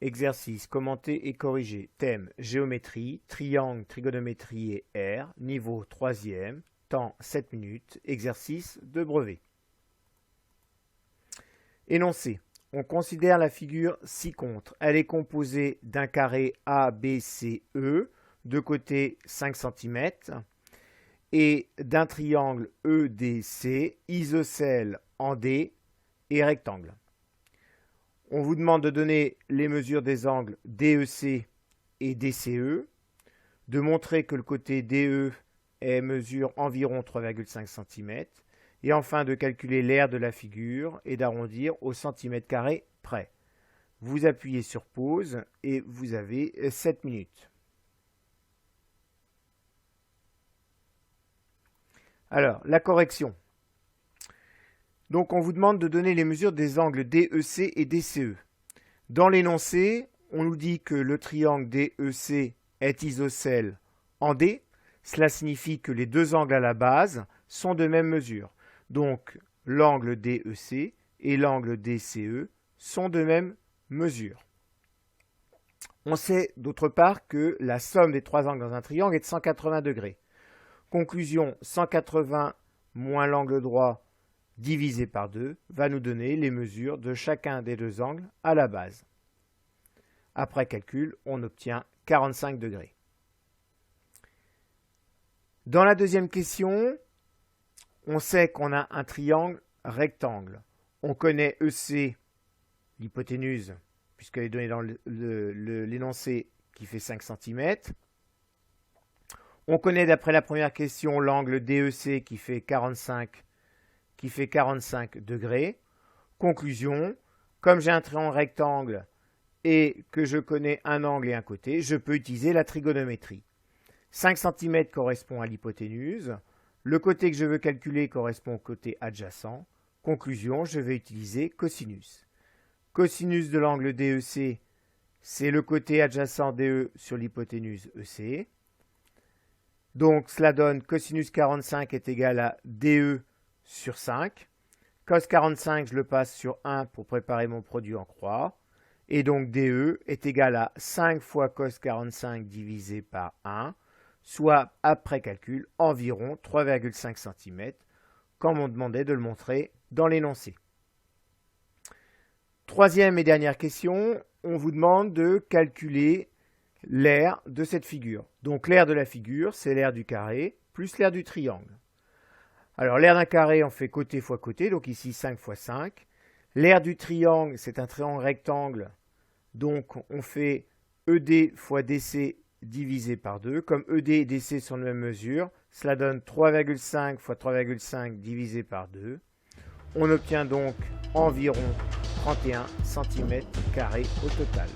Exercice, commenter et corriger. Thème, géométrie, triangle, trigonométrie et R. Niveau 3e. Temps, 7 minutes. Exercice de brevet. Énoncé. On considère la figure ci-contre. Elle est composée d'un carré ABCE, de côté 5 cm, et d'un triangle EDC, isocèle en D et rectangle. On vous demande de donner les mesures des angles DEC et DCE, de montrer que le côté DE mesure environ 3,5 cm, et enfin de calculer l'aire de la figure et d'arrondir au centimètre carré près. Vous appuyez sur pause et vous avez 7 minutes. Alors, la correction. Donc, on vous demande de donner les mesures des angles DEC et DCE. Dans l'énoncé, on nous dit que le triangle DEC est isocèle en D. Cela signifie que les deux angles à la base sont de même mesure. Donc, l'angle DEC et l'angle DCE sont de même mesure. On sait d'autre part que la somme des trois angles dans un triangle est de 180 degrés. Conclusion, 180 moins l'angle droit divisé par 2 va nous donner les mesures de chacun des deux angles à la base. Après calcul, on obtient 45 degrés. Dans la deuxième question, on sait qu'on a un triangle rectangle. On connaît EC, l'hypoténuse, puisqu'elle est donnée dans l'énoncé qui fait 5 cm. On connaît d'après la première question l'angle DEC qui fait 45 degrés. Conclusion, comme j'ai un triangle rectangle et que je connais un angle et un côté, je peux utiliser la trigonométrie. 5 cm correspond à l'hypoténuse. Le côté que je veux calculer correspond au côté adjacent. Conclusion, je vais utiliser cosinus. Cosinus de l'angle DEC, c'est le côté adjacent DE sur l'hypoténuse EC. Donc, cela donne cosinus 45 est égal à DE sur 5. Cos 45, je le passe sur 1 pour préparer mon produit en croix. Et donc, DE est égal à 5 fois cos 45 divisé par 1, soit, après calcul, environ 3,5 cm, comme on demandait de le montrer dans l'énoncé. Troisième et dernière question, on vous demande de calculer l'aire de cette figure. Donc l'aire de la figure, c'est l'aire du carré plus l'aire du triangle. Alors l'aire d'un carré, on fait côté fois côté, donc ici 5 fois 5. L'aire du triangle, c'est un triangle rectangle, donc on fait ED fois DC divisé par 2. Comme ED et DC sont de même mesure, cela donne 3,5 fois 3,5 divisé par 2. On obtient donc environ 31 cm² au total.